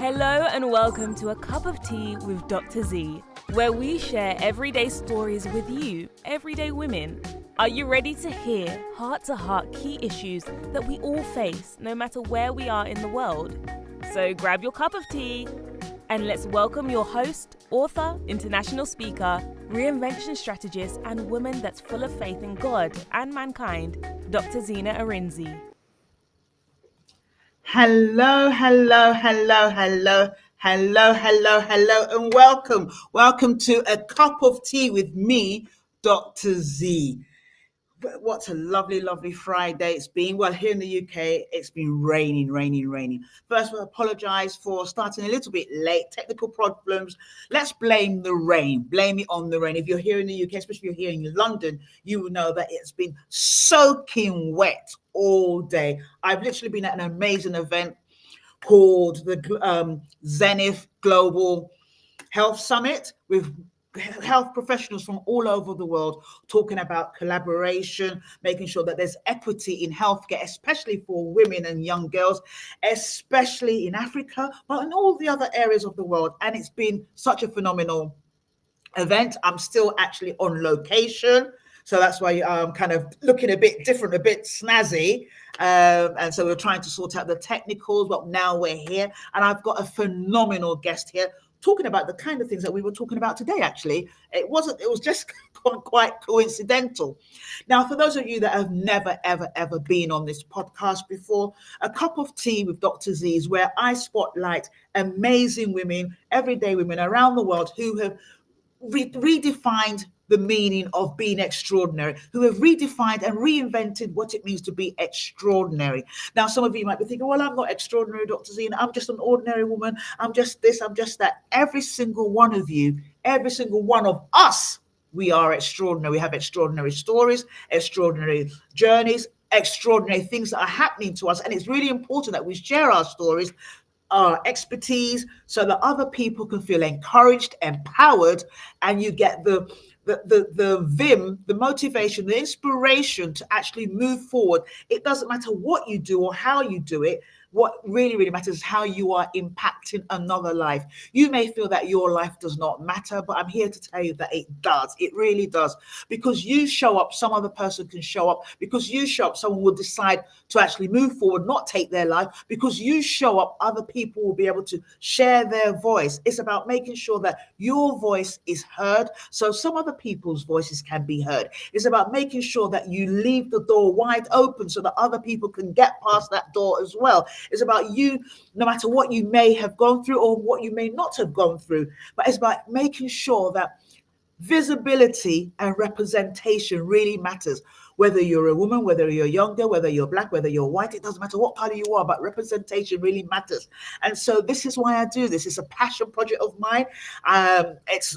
Hello and welcome to A Cup of Tea with Dr Zee, where we share everyday stories with you, everyday women. Are you ready to hear heart-to-heart key issues that we all face, no matter where we are in the world? So grab your cup of tea and let's welcome your host, author, international speaker, reinvention strategist, and woman that's full of faith in God and mankind, Dr. Zena Arinzi. Hello, and welcome. Welcome to A Cup of Tea with me, Dr. Zee. What a lovely Friday it's been. Well, here in the UK, it's been raining. First, I apologize for starting a little bit late. Technical problems. Let's blame the rain. Blame it on the rain. If you're here in the UK, especially if you're here in London, you will know that it's been soaking wet all day. I've literally been at an amazing event called the Zenith Global Health Summit with health professionals from all over the world talking about collaboration, making sure that there's equity in healthcare, especially for women and young girls, especially in Africa, but in all the other areas of the world. And it's been such a phenomenal event. I'm still actually on location, so that's why I'm kind of looking a bit different, a bit snazzy. And so we're trying to sort out the technicals, but now we're here. And I've got a phenomenal guest here talking about the kind of things that we were talking about today, actually. It was just quite coincidental. Now, for those of you that have never, ever been on this podcast before, A Cup of Tea with Dr. Zee is where I spotlight amazing women, everyday women around the world who have redefined the meaning of being extraordinary, who have redefined and reinvented what it means to be extraordinary. Now, some of you might be thinking, well, I'm not extraordinary, Dr. Zee, I'm just an ordinary woman. I'm just this, I'm just that. Every single one of you, every single one of us, we are extraordinary. We have extraordinary stories, extraordinary journeys, extraordinary things that are happening to us. And it's really important that we share our stories, our expertise, so that other people can feel encouraged, empowered, and you get the vim, the motivation, the inspiration to actually move forward. It doesn't matter what you do or how you do it. What really matters is how you are impacting another life. You may feel that your life does not matter, but I'm here to tell you that it does. It really does. Because you show up, some other person can show up. Because you show up, someone will decide to actually move forward, not take their life. Because you show up, other people will be able to share their voice. It's about making sure that your voice is heard, so some other people's voices can be heard. It's about making sure that you leave the door wide open so that other people can get past that door as well. It's about you, no matter what you may have gone through or what you may not have gone through, but it's about making sure that visibility and representation really matters. Whether you're a woman, whether you're younger, whether you're black, whether you're white, it doesn't matter what color you are, but representation really matters. And so this is why I do this. It's a passion project of mine. It's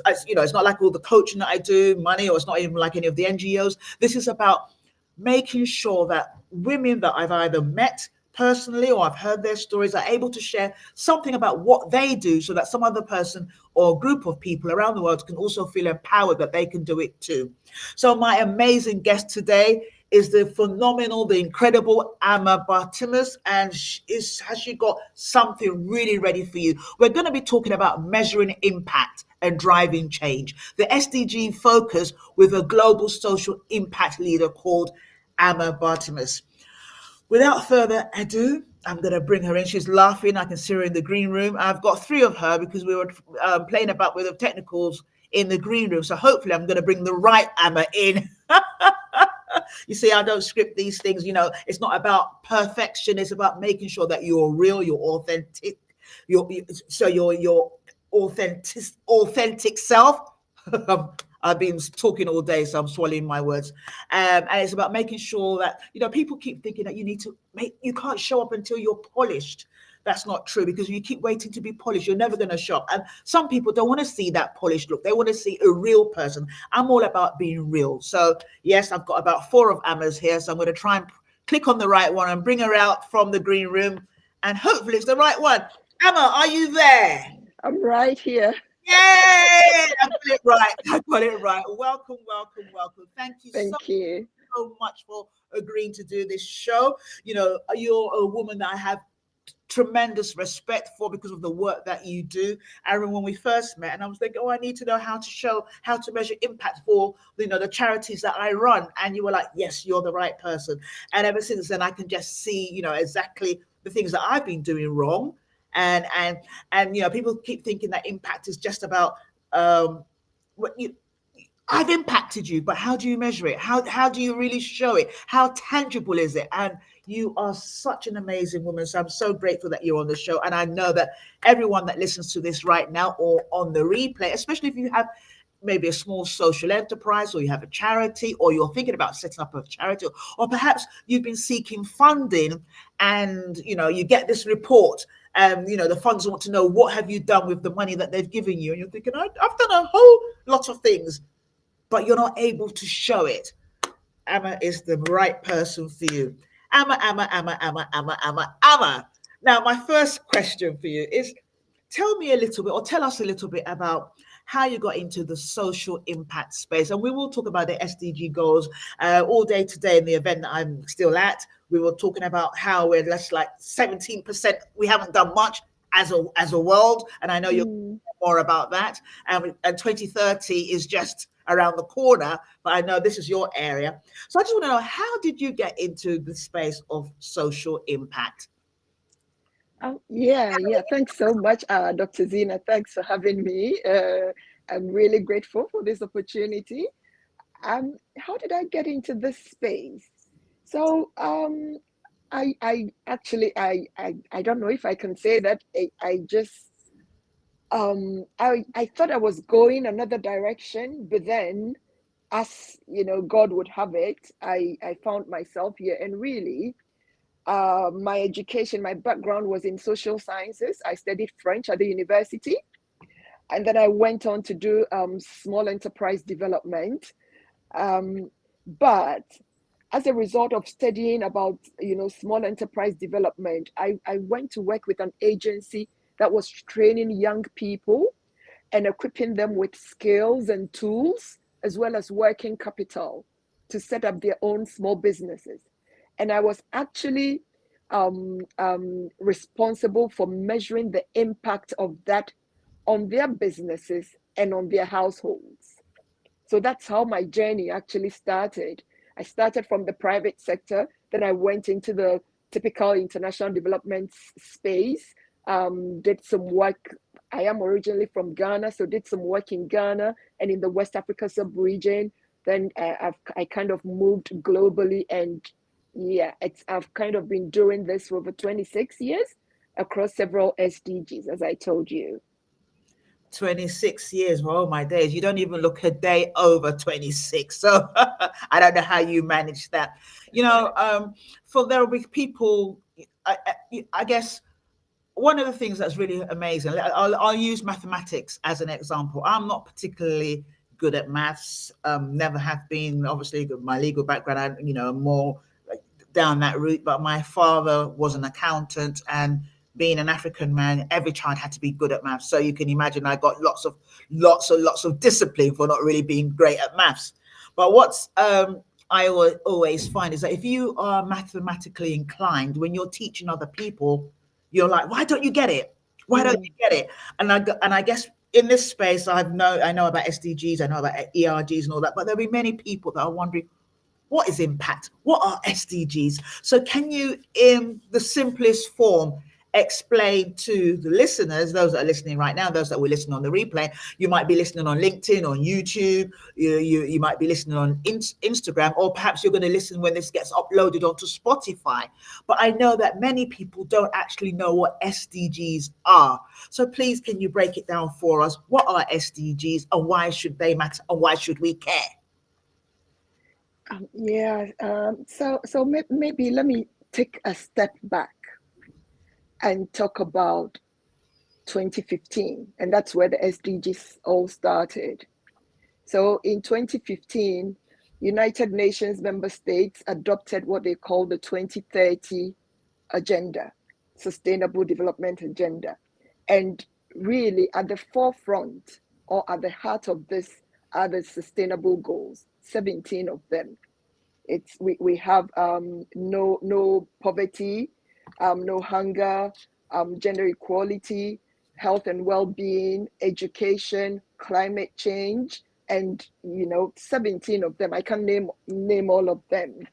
not like all the coaching that I do, money, or it's not even like any of the NGOs. This is about making sure that women that I've either met personally or I've heard their stories are able to share something about what they do so that some other person or group of people around the world can also feel empowered that they can do it too. So my amazing guest today is the phenomenal, the incredible Ama Bartimeus, and has she got something really ready for you. We're going to be talking about measuring impact and driving change. The SDG Focus with a global social impact leader called Ama Bartimeus. Without further ado, I'm going to bring her in. She's laughing. I can see her in the green room. I've got three of her because we were playing about with the technicals in the green room. So hopefully I'm going to bring the right Ama in. You see, I don't script these things. It's not about perfection. It's about making sure that you're real, you're authentic, your authentic self. I've been talking all day, so I'm swallowing my words. And it's about making sure that, people keep thinking that you can't show up until you're polished. That's not true, because if you keep waiting to be polished, you're never going to show up. And some people don't want to see that polished look. They want to see a real person. I'm all about being real. So yes, I've got about 4 of Amas here. So I'm going to try and click on the right one and bring her out from the green room. And hopefully it's the right one. Ama, are you there? I'm right here. Yay! I got it right. Welcome. Thank you so much for agreeing to do this show. You're a woman that I have tremendous respect for because of the work that you do. I remember when we first met, and I was thinking, oh, I need to know how to measure impact for the charities that I run. And you were like, yes, you're the right person. And ever since then, I can just see exactly the things that I've been doing wrong. And people keep thinking that impact is just about what you I've impacted you, but how do you measure it? How do you really show it? How tangible is it? And you are such an amazing woman. So I'm so grateful that you're on the show. And I know that everyone that listens to this right now or on the replay, especially if you have maybe a small social enterprise or you have a charity or you're thinking about setting up a charity, or perhaps you've been seeking funding and you get this report and the funds want to know what have you done with the money that they've given you, and you're thinking, I've done a whole lot of things, but you're not able to show it. Ama is the right person for you. Ama, Ama, Ama, Ama, Ama, Ama, Ama. Now, my first question for you is, tell me a little bit, or tell us a little bit about how you got into the social impact space. And we will talk about the SDG goals all day today in the event that I'm still at. We were talking about how we're less like 17%. We haven't done much as a world. And I know you're more about that. And 2030 is just around the corner, but I know this is your area. So I just want to know, how did you get into the space of social impact? Yeah. Thanks so much, Dr. Zena. Thanks for having me. I'm really grateful for this opportunity. How did I get into this space? So, I actually, I don't know if I can say that. I just, I thought I was going another direction, but then, as God would have it, I found myself here, and really, my education, my background was in social sciences. I studied French at the university, and then I went on to do small enterprise development. But as a result of studying about small enterprise development, I went to work with an agency that was training young people and equipping them with skills and tools, as well as working capital to set up their own small businesses. And I was actually responsible for measuring the impact of that on their businesses and on their households. So that's how my journey actually started. I started from the private sector, then I went into the typical international development space, did some work. I am originally from Ghana, so did some work in Ghana and in the West Africa sub-region. Then I kind of moved globally, and I've kind of been doing this for over 26 years across several SDGs, as I told you. 26 years. Oh my days, you don't even look a day over 26. So I don't know how you manage that. For there will be people, I guess one of the things that's really amazing, I'll use mathematics as an example. I'm not particularly good at maths, never have been. Obviously my legal background, more like down that route, but my father was an accountant, and being an African man, every child had to be good at maths. So you can imagine I got lots of discipline for not really being great at maths. But what's I always find is that if you are mathematically inclined, when you're teaching other people, you're like, why don't you get it? Why don't you get it? And I guess in this space, I know about SDGs, I know about ERGs and all that, but there'll be many people that are wondering, what is impact? What are SDGs? So can you, in the simplest form, explain to the listeners, those that are listening right now, those that will listen on the replay, you might be listening on LinkedIn, on YouTube, you might be listening on Instagram, or perhaps you're going to listen when this gets uploaded onto Spotify. But I know that many people don't actually know what SDGs are. So please, can you break it down for us? What are SDGs and why should they matter and why should we care? So maybe let me take a step back and talk about 2015, and that's where the SDGs all started. So in 2015, United Nations member states adopted what they call the 2030 Agenda, Sustainable Development Agenda. And really at the forefront or at the heart of this are the sustainable goals, 17 of them. We have no poverty, no hunger, gender equality, health and well-being, education, climate change, and 17 of them. I can't name all of them,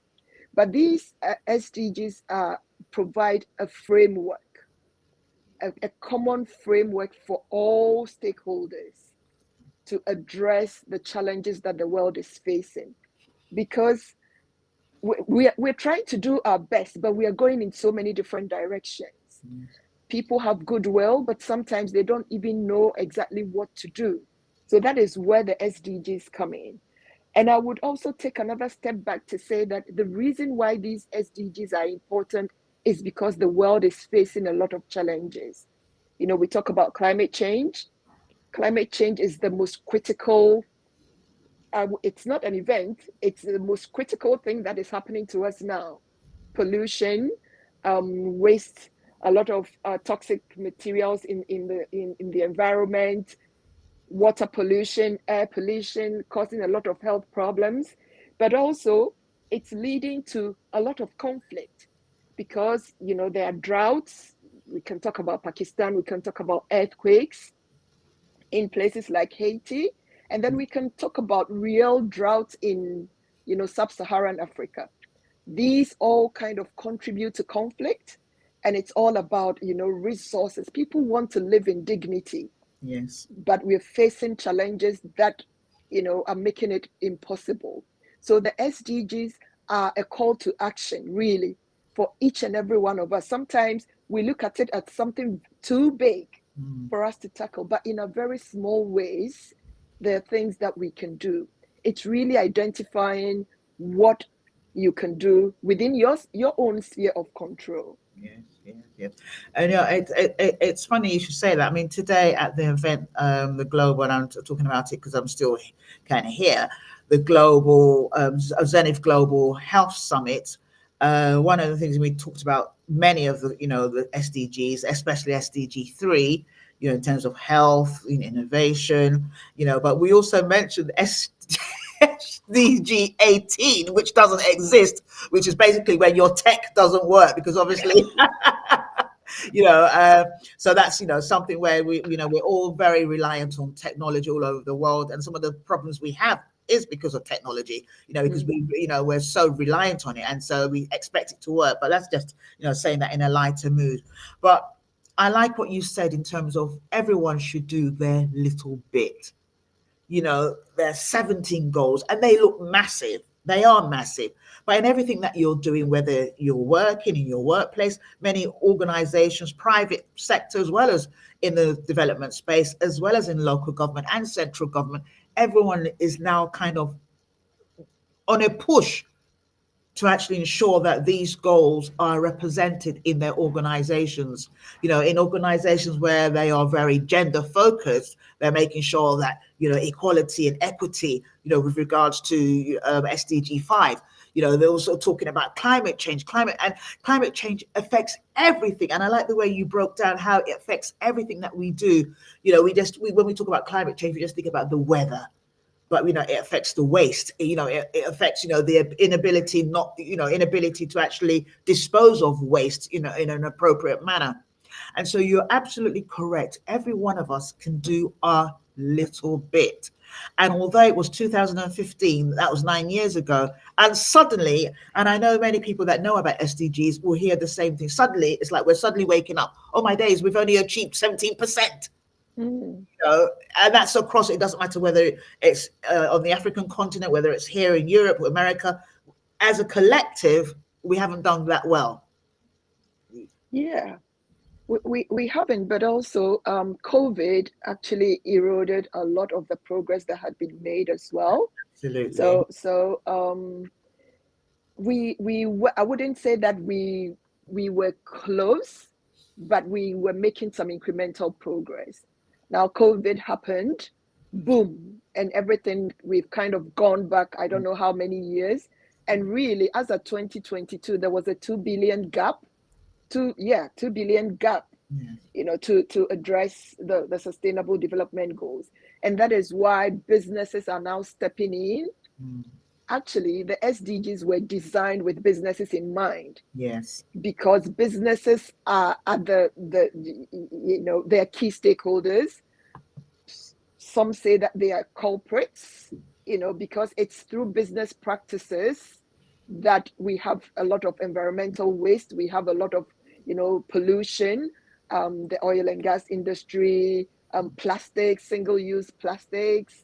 but these SDGs provide a framework, a common framework for all stakeholders to address the challenges that the world is facing. Because we're trying to do our best, but we are going in so many different directions. People have goodwill, but sometimes they don't even know exactly what to do. So that is where the SDGs come in. And I would also take another step back to say that the reason why these SDGs are important is because the world is facing a lot of challenges. We talk about climate change. Climate change is the most critical, it's not an event, it's the most critical thing that is happening to us now. Pollution, waste, a lot of toxic materials in the environment, water pollution, air pollution, causing a lot of health problems. But also, it's leading to a lot of conflict because, there are droughts. We can talk about Pakistan, we can talk about earthquakes in places like Haiti, and then we can talk about real droughts in, sub-Saharan Africa. These all kind of contribute to conflict, and it's all about, resources. People want to live in dignity. Yes. But we're facing challenges that, are making it impossible. So the SDGs are a call to action, really, for each and every one of us. Sometimes we look at it as something too big for us to tackle, but in a very small ways, there are things that we can do. It's really identifying what you can do within your own sphere of control. Yes. And it's funny you should say that. I mean, today at the event, the global, and I'm talking about it because I'm still kind of here, the global Zenith Global Health Summit. One of the things we talked about, many of the the SDGs, especially SDG 3, in terms of health, innovation, but we also mentioned SDG 18, which doesn't exist, which is basically when your tech doesn't work, because obviously, so that's, something where we're all very reliant on technology all over the world. And some of the problems we have is because of technology, because we're so reliant on it. And so we expect it to work, but that's just, saying that in a lighter mood. But I like what you said in terms of everyone should do their little bit. There's 17 goals and they look massive. They are massive. But in everything that you're doing, whether you're working in your workplace, many organizations, private sector, as well as in the development space, as well as in local government and central government, everyone is now kind of on a push to actually ensure that these goals are represented in their organizations. In organizations where they are very gender focused, they're making sure that, equality and equity, with regards to SDG 5, they're also talking about climate change. Climate change affects everything. And I like the way you broke down how it affects everything that we do. When we talk about climate change, we just think about the weather. But it affects the waste. It affects the inability to actually dispose of waste in an appropriate manner. And so you're absolutely correct. Every one of us can do our little bit. And although it was 2015, that was 9 years ago, and suddenly, and I know many people that know about SDGs will hear the same thing. Suddenly, it's like we're suddenly waking up. Oh my days, we've only achieved 17%. And that's across. It doesn't matter whether it's on the African continent, whether it's here in Europe or America. As a collective, we haven't done that well. Yeah, we haven't, but also COVID actually eroded a lot of the progress that had been made as well. Absolutely. So I wouldn't say that we were close, but we were making some incremental progress. Now COVID happened, boom, and everything, we've kind of gone back, I don't know how many years. And really, as of 2022, there was a 2 billion gap, 2 billion gap, to address the sustainable development goals. And that is why businesses are now stepping in actually the SDGs were designed with businesses in mind. Yes. Because businesses are at they're key stakeholders. Some say that they are culprits, because it's through business practices that we have a lot of environmental waste, we have a lot of, pollution, the oil and gas industry, plastics, single-use plastics.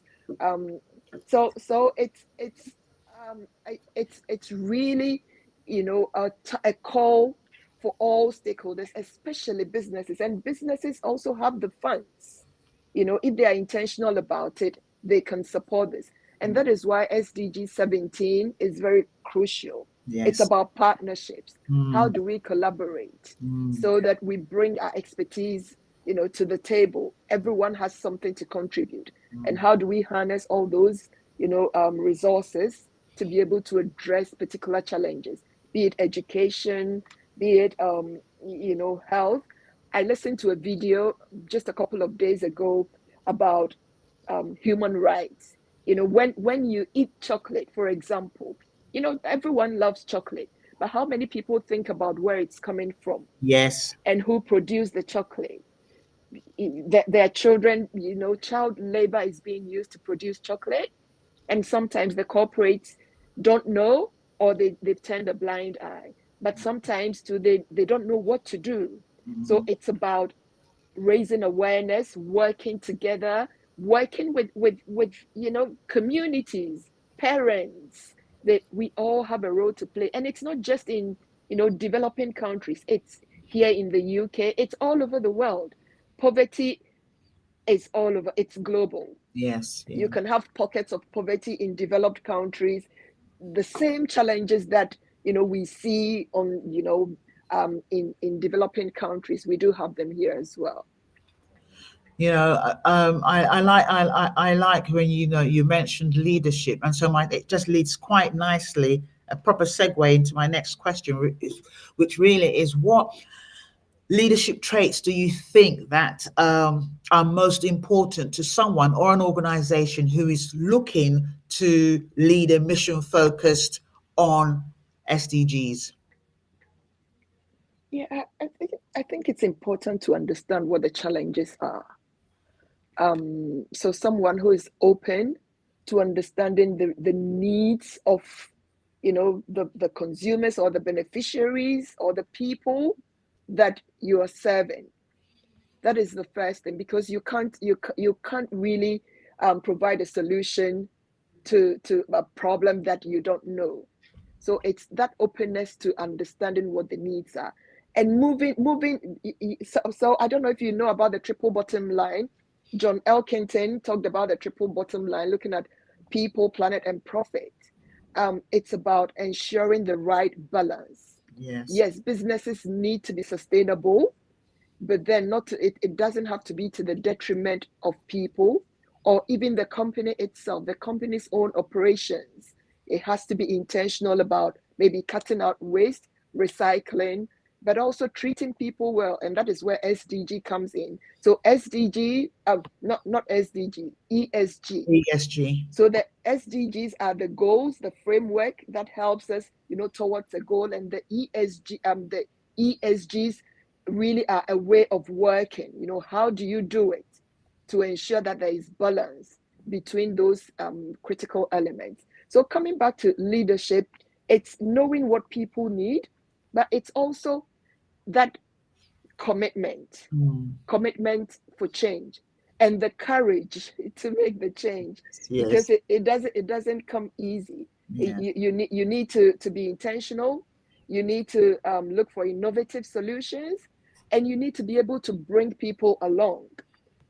So it's really, a call for all stakeholders, especially businesses. And businesses also have the funds. If they are intentional about it, they can support this. And that is why SDG 17 is very crucial. Yes. It's about partnerships. How do we collaborate so that we bring our expertise, to the table? Everyone has something to contribute. And how do we harness all those, resources to be able to address particular challenges, be it education, be it, health. I listened to a video just a couple of days ago about human rights. When you eat chocolate, for example, everyone loves chocolate, but how many people think about where it's coming from? Yes. And who produced the chocolate? Their children, child labor is being used to produce chocolate. And sometimes the corporates don't know, or they've turned a blind eye. But sometimes too, they don't know what to do. So it's about raising awareness, working together, working with communities, parents, that we all have a role to play. And it's not just in, developing countries. It's here in the UK. It's all over the world. Poverty is all over. It's global. Yes. Yeah. You can have pockets of poverty in developed countries. The same challenges that, we see on, in developing countries, we do have them here as well. I like when you mentioned leadership, and so it just leads quite nicely, a proper segue into my next question, which really is, what leadership traits do you think that are most important to someone or an organization who is looking to lead a mission focused on SDGs? Yeah, I think it's important to understand what the challenges are. So someone who is open to understanding the needs of, the consumers or the beneficiaries or the people that you are serving. That is the first thing, because you can't really provide a solution to a problem that you don't know. So it's that openness to understanding what the needs are and moving. So I don't know if you know about the triple bottom line. John Elkington talked about the triple bottom line, looking at people, planet, and profit. It's about ensuring the right balance. Yes, businesses need to be sustainable, but then it doesn't have to be to the detriment of people or even the company itself, the company's own operations. It has to be intentional about maybe cutting out waste, recycling, but also treating people well. And that is where SDG comes in. So SDG, not SDG, ESG. ESG. So the SDGs are the goals, the framework that helps us, towards a goal. And the ESGs really are a way of working. How do you do it to ensure that there is balance between those critical elements? So coming back to leadership, it's knowing what people need, but it's also that commitment for change and the courage to make the change. Because it doesn't come easy. You need to be intentional. You need to look for innovative solutions, and you need to be able to bring people along.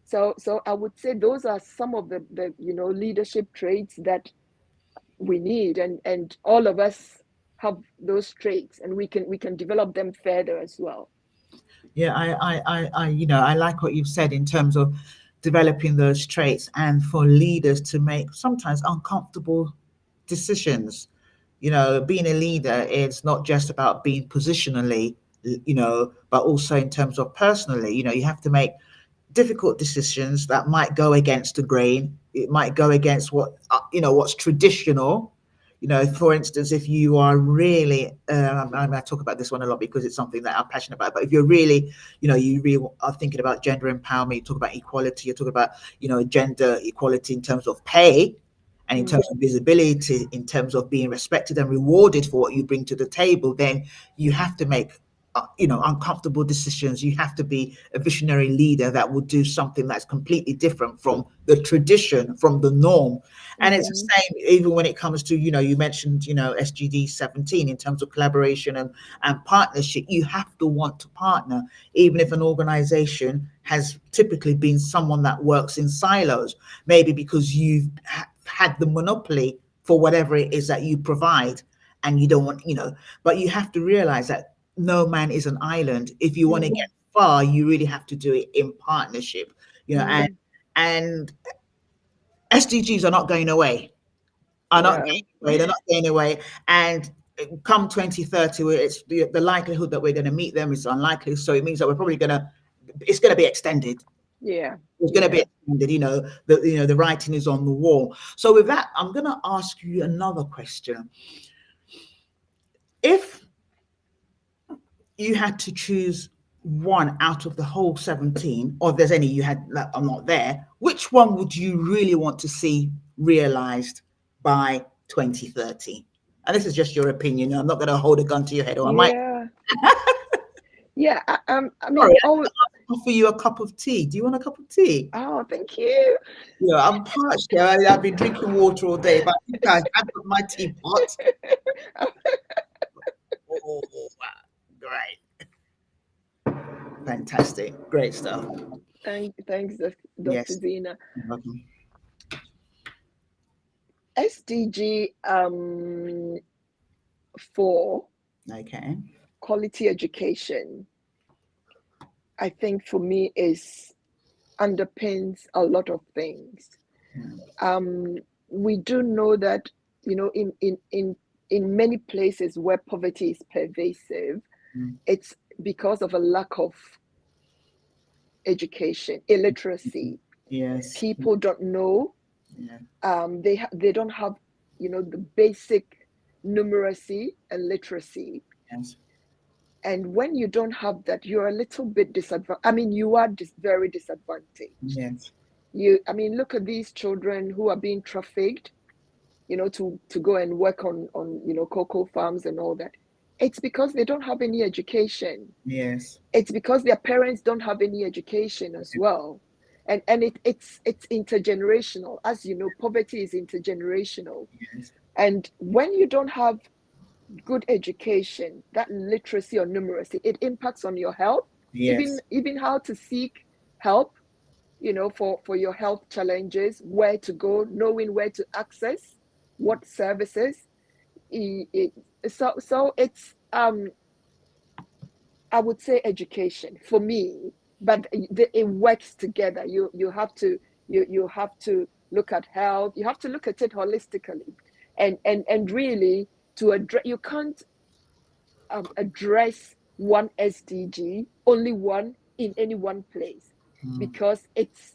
So I would say those are some of the leadership traits that we need, and all of us have those traits, and we can develop them further as well. Yeah, I like what you've said in terms of developing those traits, and for leaders to make sometimes uncomfortable decisions. Being a leader is not just about being positionally, but also in terms of personally. You have to make difficult decisions that might go against the grain. It might go against what's traditional, For instance, if you are really, I talk about this one a lot because it's something that I'm passionate about, but if you're really, you really are thinking about gender empowerment, you talk about equality, you talk about, gender equality in terms of pay and in terms of visibility, in terms of being respected and rewarded for what you bring to the table, then you have to make uncomfortable decisions. You have to be a visionary leader that will do something that's completely different from the tradition, from the norm. And it's the same even when it comes to, you mentioned, SGD 17 in terms of collaboration and partnership. You have to want to partner, even if an organization has typically been someone that works in silos, maybe because you've had the monopoly for whatever it is that you provide, and you don't want, but you have to realize that no man is an island. If you want to get far, you really have to do it in partnership, and SDGs are not going away. They're not going away. And come 2030, where it's the likelihood that we're going to meet them is unlikely. So it means that it's going to be extended. It's going to be extended. The writing is on the wall. So with that, I'm going to ask you another question. If you had to choose one out of the whole 17, or if there's any you had that are not there, which one would you really want to see realized by 2030? And this is just your opinion. I'm not going to hold a gun to your head, or I might. I mean, sorry, I'll offer you a cup of tea. Do you want a cup of tea? Oh, thank you. Yeah, I'm parched. I've been drinking water all day, but I have got my teapot. Oh, great. Fantastic. Great stuff. Thanks, Dr. Yes. Zena. SDG 4. Okay. Quality education, I think for me underpins a lot of things. We do know that, in many places where poverty is pervasive, it's because of a lack of education, illiteracy. Yes. People don't know. They don't have, the basic numeracy and literacy. Yes. And when you don't have that, you're a little bit disadvantaged. I mean, you are very disadvantaged. Yes. Look at these children who are being trafficked, to go and work on cocoa farms and all that. It's because they don't have any education. Yes. It's because their parents don't have any education as well. And it's intergenerational. As you know, poverty is intergenerational. Yes. And when you don't have good education, that literacy or numeracy, it impacts on your health. Yes. Even how to seek help, for your health challenges, where to go, knowing where to access what services. So it's I would say education for me, but it works together. You have to look at health. You have to look at it holistically, and really to address. You can't address one SDG, only one in any one place, because it's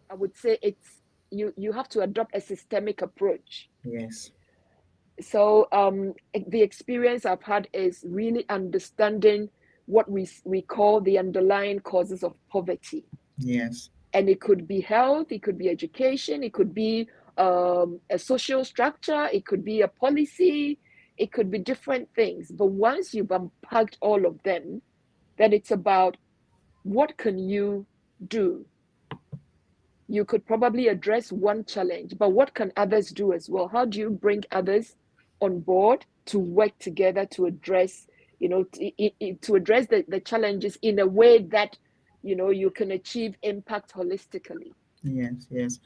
I would say it's you have to adopt a systemic approach. Yes. So the experience I've had is really understanding what we call the underlying causes of poverty. Yes. And it could be health, it could be education, it could be a social structure, it could be a policy, it could be different things. But once you've unpacked all of them, then it's about what can you do? You could probably address one challenge, but what can others do as well? How do you bring others on board to work together to address, to address the challenges in a way that, you can achieve impact holistically? Yes.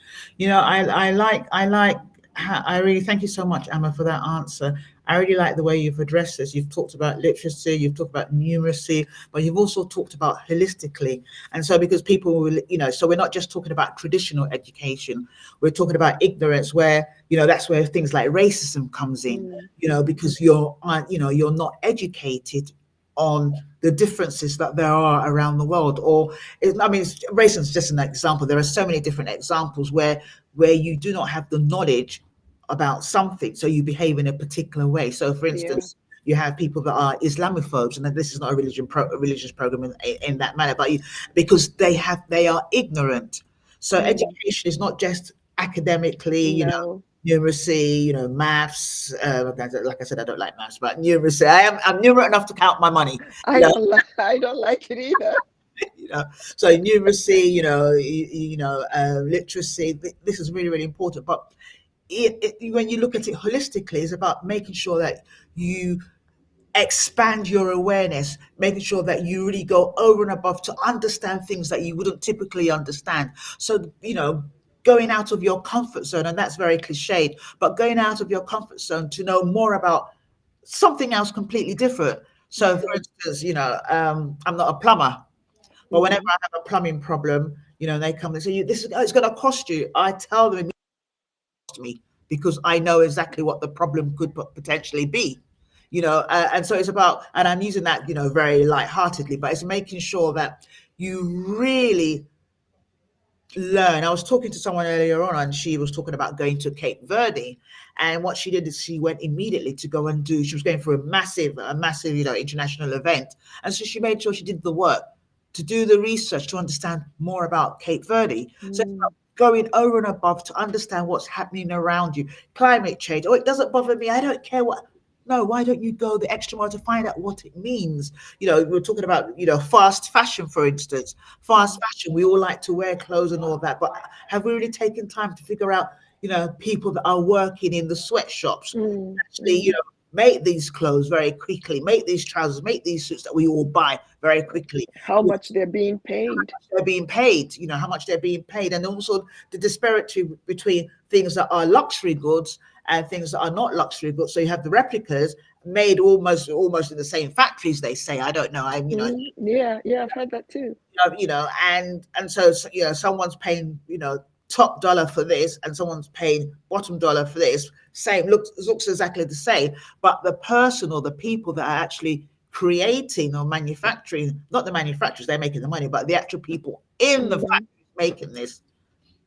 I really thank you so much, Ama, for that answer. I really like the way you've addressed this. You've talked about literacy, you've talked about numeracy, but you've also talked about holistically. And so because people will, so we're not just talking about traditional education, we're talking about ignorance, where, that's where things like racism comes in, because you're not educated on the differences that there are around the world. Racism is just an example. There are so many different examples where you do not have the knowledge about something, so you behave in a particular way. So for instance, you have people that are Islamophobes, and this is not a religious program in that manner, but because they are ignorant. So education is not just academically, No, numeracy, maths. Like I said, I don't like maths, but numeracy. I'm numerate enough to count my money. I don't like I don't like it either. So numeracy, literacy. This is really, really important. But when you look at it holistically, it's about making sure that you expand your awareness, making sure that you really go over and above to understand things that you wouldn't typically understand. So, going out of your comfort zone, and that's very cliched, but going out of your comfort zone to know more about something else completely different. So, for instance, I'm not a plumber, but whenever I have a plumbing problem, they come and say, "This is it's going to cost you." I tell them it cost me because I know exactly what the problem could potentially be. And so it's about, and I'm using that, very lightheartedly, but it's making sure that you really learn. I was talking to someone earlier on, and she was talking about going to Cape Verde, and what she did is she went immediately to go and she was going for a massive, international event, and so she made sure she did the work to do the research to understand more about Cape Verde. So it's about going over and above to understand what's happening around you. Climate change, it doesn't bother me, I don't care what. No, why don't you go the extra mile to find out what it means? We're talking about, fast fashion, for instance. Fast fashion, we all like to wear clothes and all that, but have we really taken time to figure out, people that are working in the sweatshops, actually, make these clothes very quickly, make these trousers, make these suits that we all buy very quickly. How much they're being paid. They're being paid, how much they're being paid, and also the disparity between things that are luxury goods and things that are not luxury goods. So you have the replicas made almost in the same factories, they say. I don't know. Yeah, I've heard that too. And so someone's paying top dollar for this, and someone's paying bottom dollar for this. Same looks exactly the same, but the person or the people that are actually creating or manufacturing, not the manufacturers, they're making the money, but the actual people in the factory making this,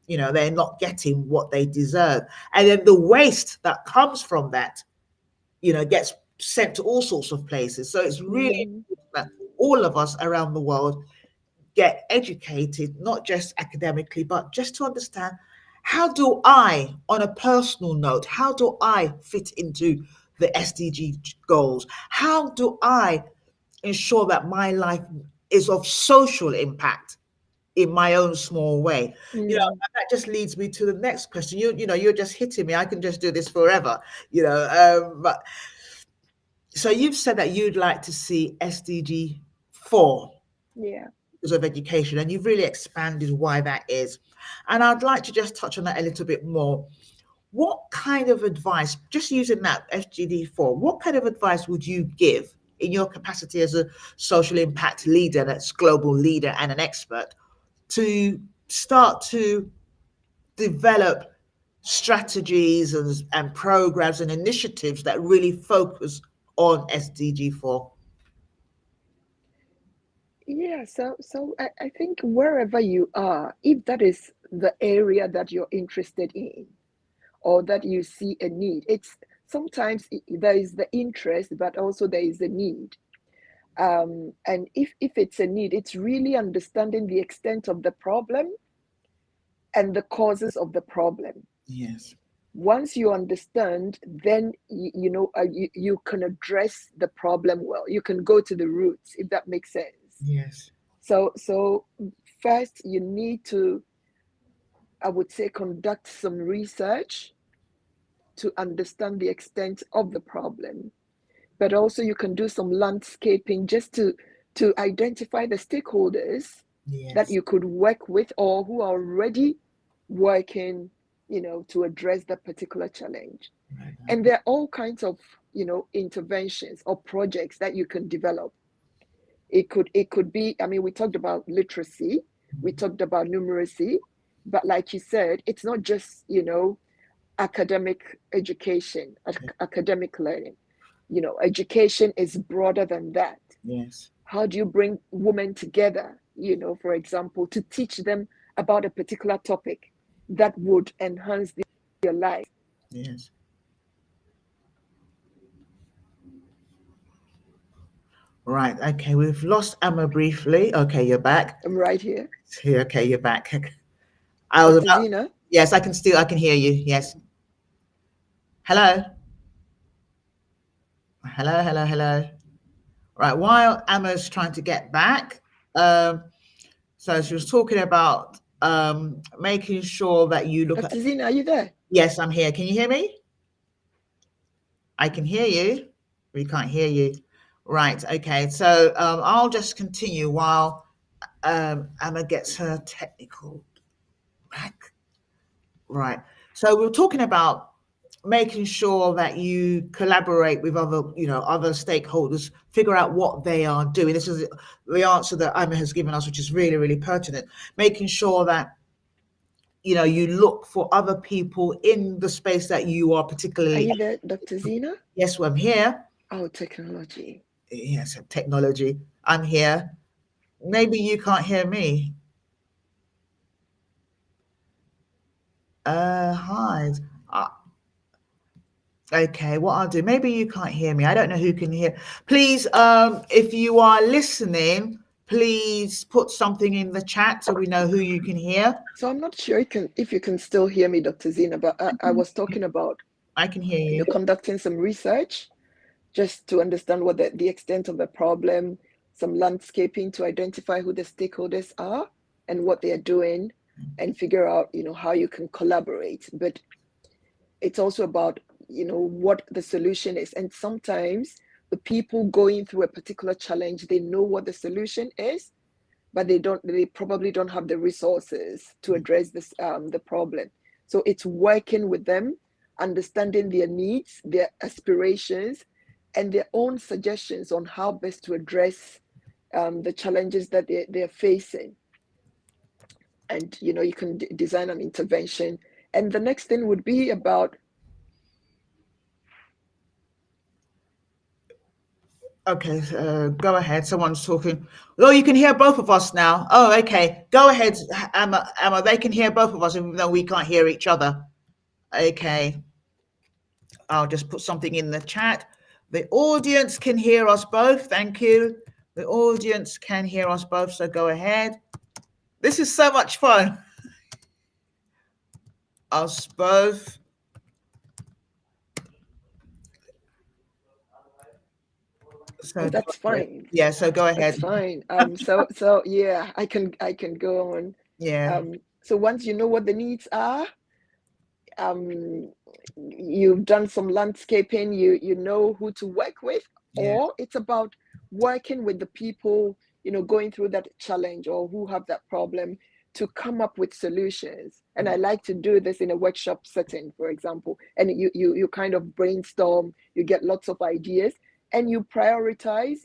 they're not getting what they deserve. And then the waste that comes from that, gets sent to all sorts of places. So it's really important that all of us around the world get educated, not just academically, but just to understand, how do I, on a personal note, how do I fit into the SDG goals? How do I ensure that my life is of social impact in my own small way? That just leads me to the next question. You're just hitting me. I can just do this forever. But so you've said that you'd like to see SDG 4 of education, and you've really expanded why that is. And I'd like to just touch on that a little bit more. What kind of advice, just using that SDG 4, what kind of advice would you give in your capacity as a social impact leader, that's global leader and an expert, to start to develop strategies and programs and initiatives that really focus on SDG 4? Yeah, so I think wherever you are, if that is the area that you're interested in or that you see a need, it's sometimes there is the interest, but also there is a need. And if it's a need, it's really understanding the extent of the problem and the causes of the problem. Yes. Once you understand, then you can address the problem well. You can go to the roots, if that makes sense. Yes. So first you need to, I would say, conduct some research to understand the extent of the problem. But also you can do some landscaping just to identify the stakeholders that you could work with or who are already working, to address that particular challenge. Right. And there are all kinds of, interventions or projects that you can develop. It could be, we talked about literacy, we talked about numeracy, but like you said, it's not just, academic education, academic learning. Education is broader than that. Yes. How do you bring women together, for example, to teach them about a particular topic that would enhance their life? Yes. Right. Okay. We've lost Emma briefly. Okay, you're back. I'm right here. Okay, you're back. I was Dr. about. Zena? Yes, I can hear you. Yes. Hello. Hello. Hello. Hello. Right. While Emma's trying to get back, so she was talking about making sure that you look at. Dr. Zena, are you there? Yes, I'm here. Can you hear me? I can hear you. We can't hear you. Right. Okay. So I'll just continue while Emma gets her technical back. Right. So we're talking about making sure that you collaborate with other stakeholders, figure out what they are doing. This is the answer that Emma has given us, which is really, really pertinent. Making sure that you look for other people in the space that you are Are particularly. you there, Dr. Zena? Yes, well, I'm here. Oh, technology. Yes, technology. I'm here. Maybe you can't hear me. Hi. Uh, okay, what I'll do, maybe you can't hear me. I don't know who can hear. Please, if you are listening, please put something in the chat so we know who you can hear. So I'm not sure if you can still hear me, Dr. Zena, but I was talking about I can hear you. conducting some research just to understand what the extent of the problem, some landscaping to identify who the stakeholders are and what they are doing, and figure out, how you can collaborate. But it's also about, what the solution is. And sometimes the people going through a particular challenge, they know what the solution is, but they probably don't have the resources to address the problem. So it's working with them, understanding their needs, their aspirations, and their own suggestions on how best to address the challenges that they're facing. And you can design an intervention. And the next thing would be about. Okay, go ahead. Someone's talking. Oh, you can hear both of us now. Oh, okay. Go ahead, Emma. Emma, they can hear both of us, even though we can't hear each other. Okay. I'll just put something in the chat. The audience can hear us both. Thank you. The audience can hear us both, so go ahead. This is so much fun. Us both. So That's fine. yeah, so go ahead. That's fine. So yeah, I can go on. Yeah. So once you know what the needs are, you've done some landscaping, you know who to work with, Yeah. or it's about working with the people, going through that challenge or who have that problem to come up with solutions. And I like to do this in a workshop setting, for example. And you kind of brainstorm, you get lots of ideas, and you prioritize.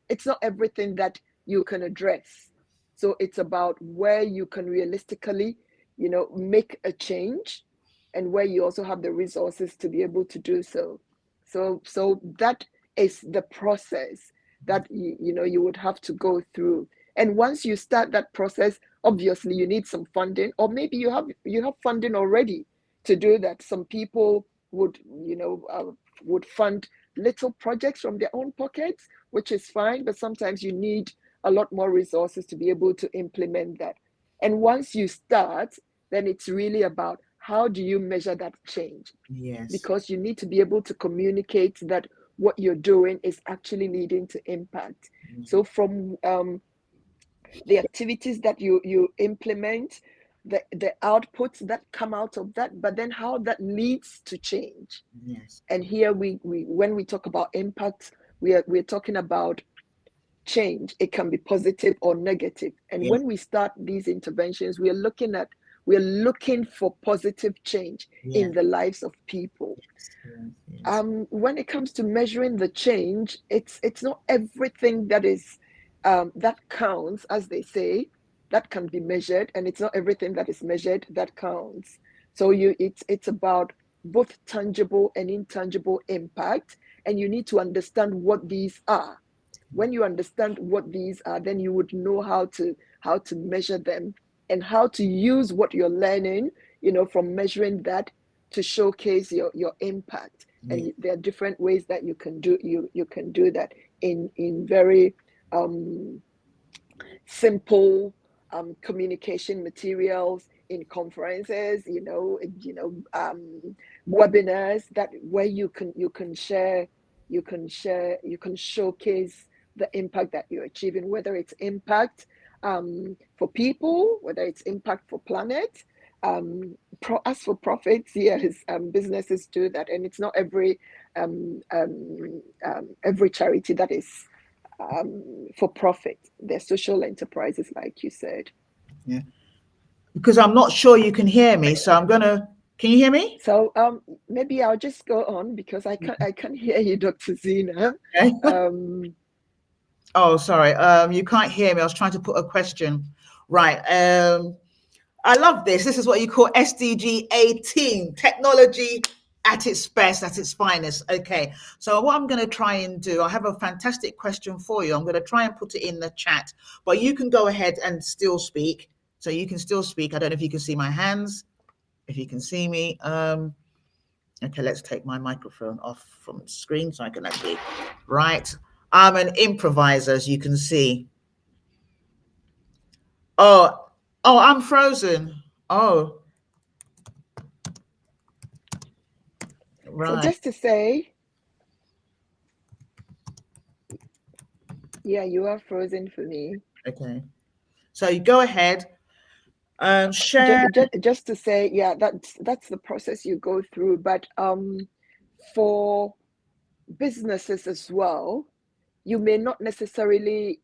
It's not everything that you can address. So it's about where you can realistically, make a change, and where you also have the resources to be able to do so. So that is the process that you would have to go through. And once you start that process, obviously you need some funding, or maybe you have funding already to do that. Some people would fund little projects from their own pockets, which is fine, but sometimes you need a lot more resources to be able to implement that. And once you start, then it's really about how do you measure that change? Yes. Because you need to be able to communicate that what you're doing is actually leading to impact. So from the activities that you implement, the outputs that come out of that, but then how that leads to change. Yes. And here we when we talk about impact, we're talking about change. It can be positive or negative. And Yes. when we start these interventions, we're looking for positive change in the lives of people. Yes. When it comes to measuring the change, it's not everything that is that counts, as they say, that can be measured, and it's not everything that is measured that counts. So it's about both tangible and intangible impact, and you need to understand what these are. When you understand what these are, then you would know how to measure them and how to use what you're learning, from measuring that to showcase your impact. And there are different ways that you can do that in very simple communication materials, in conferences, webinars, that where you can showcase the impact that you're achieving, whether it's impact for people, whether it's impact for planet. As for profits, yes, businesses do that, and it's not every charity that is for profit. They're social enterprises, like you said. Yeah. Because I'm not sure you can hear me, so can you hear me? So maybe I'll just go on, because I can't hear you, Dr. Zee. Okay. Oh, sorry. You can't hear me. I was trying to put a question. Right. I love this. This is what you call SDG 18, technology at its best, at its finest. Okay. So what I'm going to try and do, I have a fantastic question for you. I'm going to try and put it in the chat, but you can go ahead and still speak. So you can still speak. I don't know if you can see my hands, if you can see me. Okay, let's take my microphone off from the screen so I can actually write. I'm an improviser, as you can see. Oh, I'm frozen. Oh, right. So just to say, yeah, you are frozen for me. Okay. So you go ahead. Share. Just to say, yeah, that's the process you go through. But for businesses as well, you may not necessarily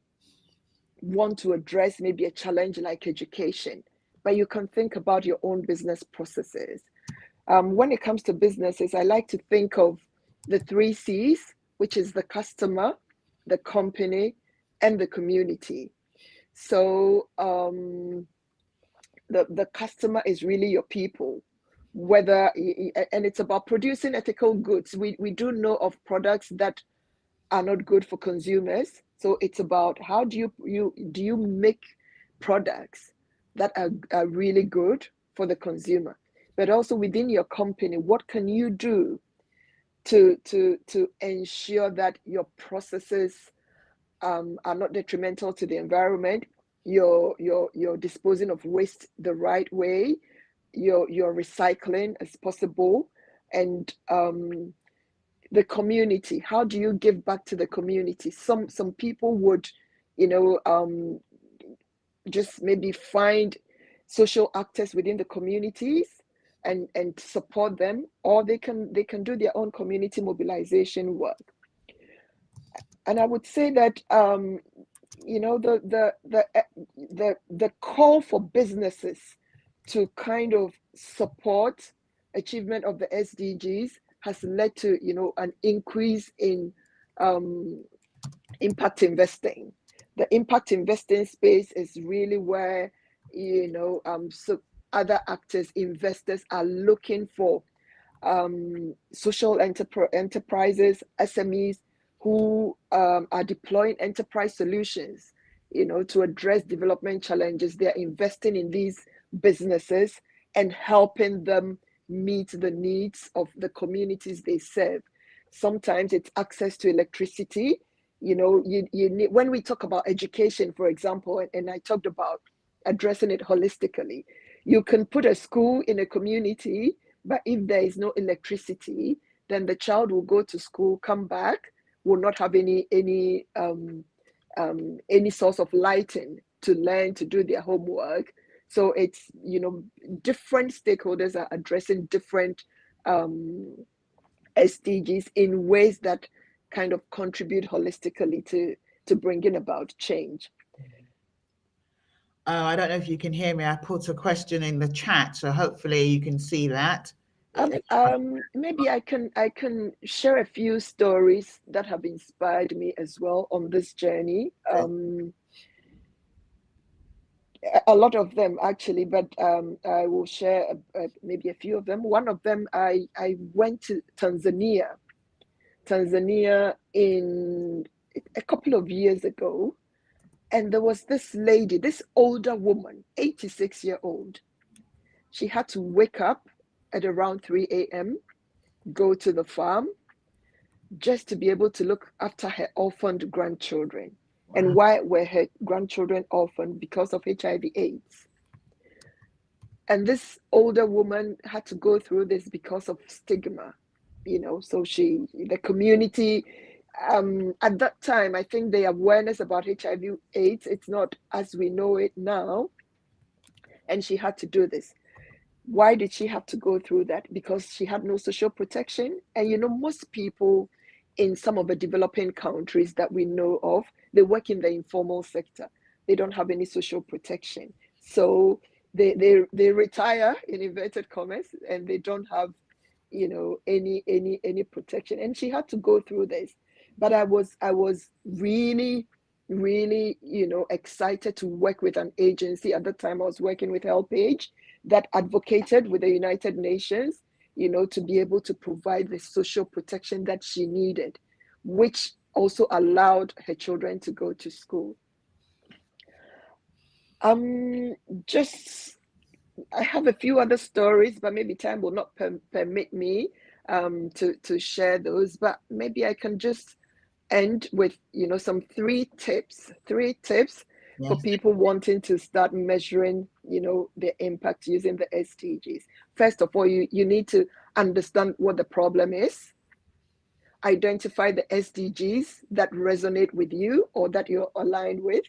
want to address maybe a challenge like education, but you can think about your own business processes. When it comes to businesses, I like to think of the 3 C's, which is the customer, the company, and the community. So the customer is really your people, and it's about producing ethical goods. We do know of products that are not good for consumers. So it's about how do you make products that are really good for the consumer, but also within your company, what can you do to ensure that your processes are not detrimental to the environment, you're disposing of waste the right way, you're recycling as possible, and the community, how do you give back to the community? Some people would just maybe find social actors within the communities and support them, or they can do their own community mobilization work. And I would say that the call for businesses to kind of support achievement of the SDGs has led to an increase in impact investing. The impact investing space is really where so other actors, investors, are looking for social enterprises, SMEs, who are deploying enterprise solutions, to address development challenges. They're investing in these businesses and helping them meet the needs of the communities they serve. Sometimes it's access to electricity. You need, when we talk about education, for example, and I talked about addressing it holistically, you can put a school in a community, but if there is no electricity, then the child will go to school, come back, will not have any source of lighting to learn, to do their homework. So it's, different stakeholders are addressing different SDGs in ways that kind of contribute holistically to bringing about change. I don't know if you can hear me. I put a question in the chat, so hopefully you can see that. Maybe I can share a few stories that have inspired me as well on this journey. A lot of them actually, but I will share maybe a few of them. One of them, I went to Tanzania in a couple of years ago, and there was this lady, this older woman, 86-year-old. She had to wake up at around 3 a.m., go to the farm just to be able to look after her orphaned grandchildren. Wow. And why were her grandchildren orphaned? Because of HIV/AIDS. And this older woman had to go through this because of stigma, so the community, at that time, I think the awareness about HIV/AIDS, it's not as we know it now. And she had to do this. Why did she have to go through that? Because she had no social protection. And most people in some of the developing countries that we know of, they work in the informal sector. They don't have any social protection. So they retire, in inverted commas, and they don't have any protection. And she had to go through this. But I was really excited to work with an agency. At the time I was working with HelpAge, that advocated with the United Nations, to be able to provide the social protection that she needed, which also allowed her children to go to school. I have a few other stories, but maybe time will not permit me to share those. But maybe I can just end with some three tips for people wanting to start measuring their impact using the SDGs. First of all, you need to understand what the problem is, identify the SDGs that resonate with you or that you're aligned with,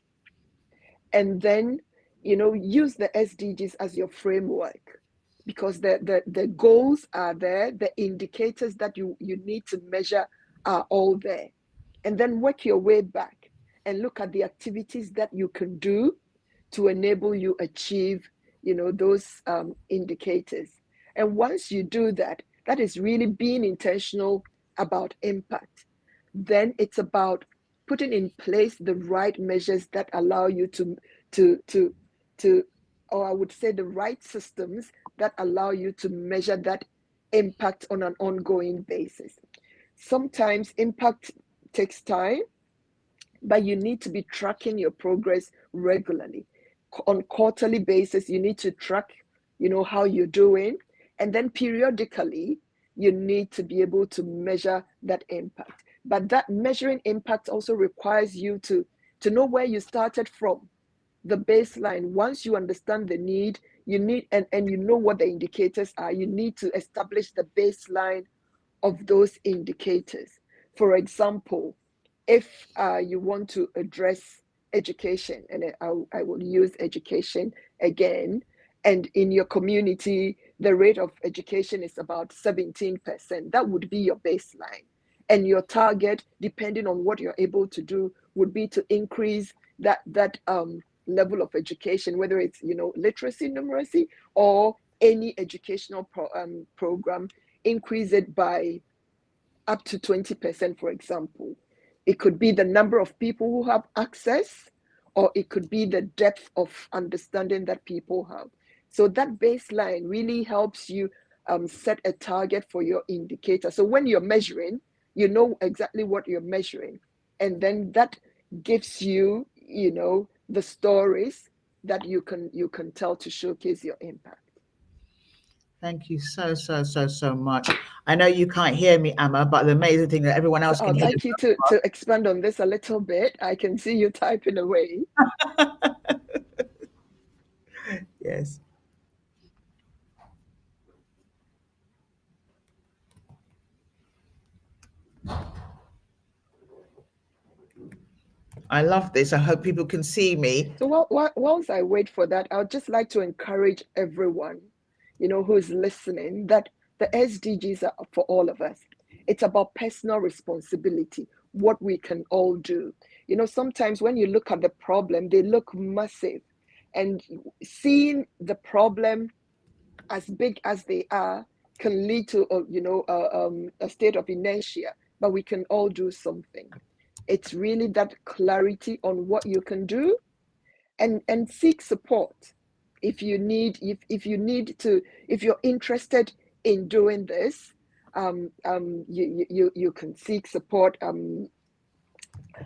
and then use the SDGs as your framework, because the goals are there, the indicators that you need to measure are all there. And then work your way back and look at the activities that you can do to enable you achieve, those indicators. And once you do that, that is really being intentional about impact. Then it's about putting in place the right measures that allow you or I would say the right systems that allow you to measure that impact on an ongoing basis. Sometimes impact takes time, but you need to be tracking your progress regularly. On quarterly basis, you need to track, how you're doing. And then periodically, you need to be able to measure that impact. But that measuring impact also requires you to know where you started from, the baseline. Once you understand the need, and you know what the indicators are, you need to establish the baseline of those indicators. For example, if you want to address education, and I will use education again, and in your community, the rate of education is about 17%, that would be your baseline. And your target, depending on what you're able to do, would be to increase that level of education, whether it's literacy, numeracy, or any educational program, increase it by up to 20%, for example. It could be the number of people who have access, or it could be the depth of understanding that people have. So that baseline really helps you set a target for your indicator. So when you're measuring, you know exactly what you're measuring. And then that gives you, the stories that you can tell to showcase your impact. Thank you so much. I know you can't hear me, Ama, but the amazing thing that everyone else So can I'd hear. like you to expand on this a little bit. I can see you typing away. Yes. I love this. I hope people can see me. So whilst I wait for that, I would just like to encourage everyone, who's listening, that the SDGs are for all of us. It's about personal responsibility, what we can all do. Sometimes when you look at the problem, they look massive. And seeing the problem as big as they are can lead to, a state of inertia, but we can all do something. It's really that clarity on what you can do, and seek support if you need if you're interested in doing this. You can seek support.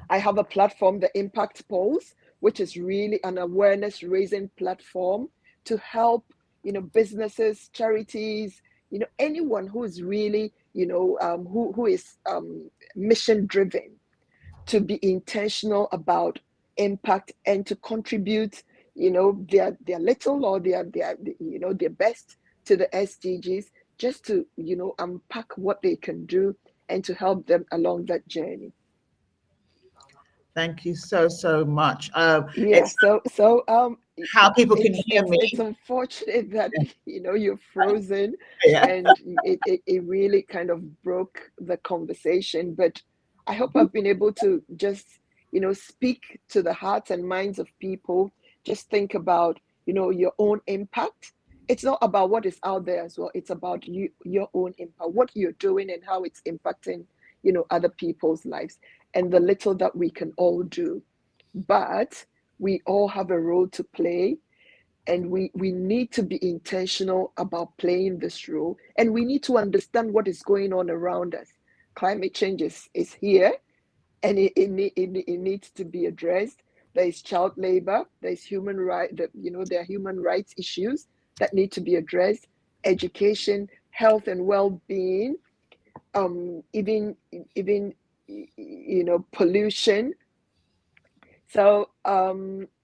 I have a platform, the Impact Pulse, which is really an awareness raising platform to help businesses, charities, anyone who is really, who is mission driven, to be intentional about impact and to contribute, their little or their best to the SDGs, just to, unpack what they can do and to help them along that journey. Thank you so much. Yeah. It's So how people can hear me. it's unfortunate that you're frozen, Yeah. and it really kind of broke the conversation. But I hope I've been able to just speak to the hearts and minds of people. Just think about your own impact. It's not about what is out there as well. It's about your own impact, what you're doing and how it's impacting other people's lives, and the little that we can all do. But we all have a role to play, and we need to be intentional about playing this role, and we need to understand what is going on around us. Climate change is here, and it needs to be addressed. There is child labor, there's human right, there are human rights issues that need to be addressed, education, health and well-being, even pollution. So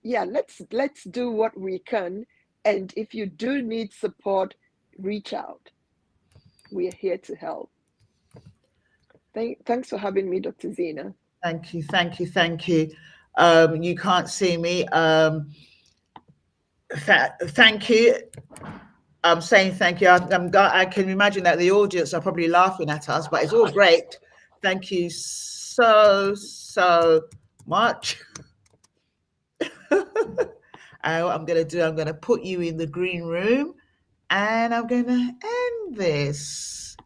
yeah, let's do what we can, and if you do need support, reach out. We are here to help. Thanks for having me, Dr. Zena. Thank you. You can't see me. Thank you. I'm saying thank you. I can imagine that the audience are probably laughing at us, but it's all great. Thank you so much. What I'm going to do, I'm going to put you in the green room, and I'm going to end this.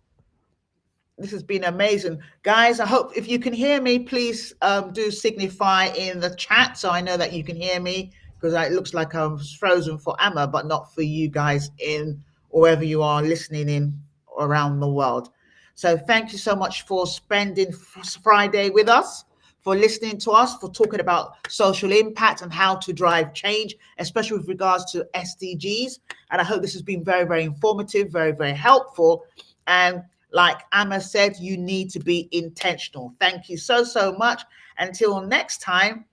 This has been amazing, guys. I hope if you can hear me, please do signify in the chat so I know that you can hear me, because it looks like I'm frozen for Ama, but not for you guys in wherever you are listening in around the world. So thank you so much for spending Friday with us, for listening to us, for talking about social impact and how to drive change, especially with regards to SDGs. And I hope this has been very, very informative, very, very helpful. And like Ama said, you need to be intentional. Thank you so much. Until next time,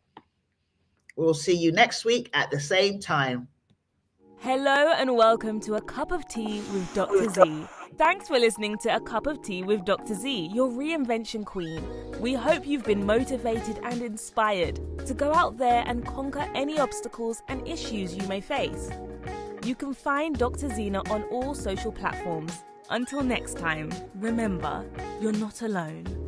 we'll see you next week at the same time. Hello and welcome to A Cup of Tea with Dr. Zee. Thanks for listening to A Cup of Tea with Dr. Zee, your reinvention queen. We hope you've been motivated and inspired to go out there and conquer any obstacles and issues you may face. You can find Dr. Zena on all social platforms. Until next time, remember, you're not alone.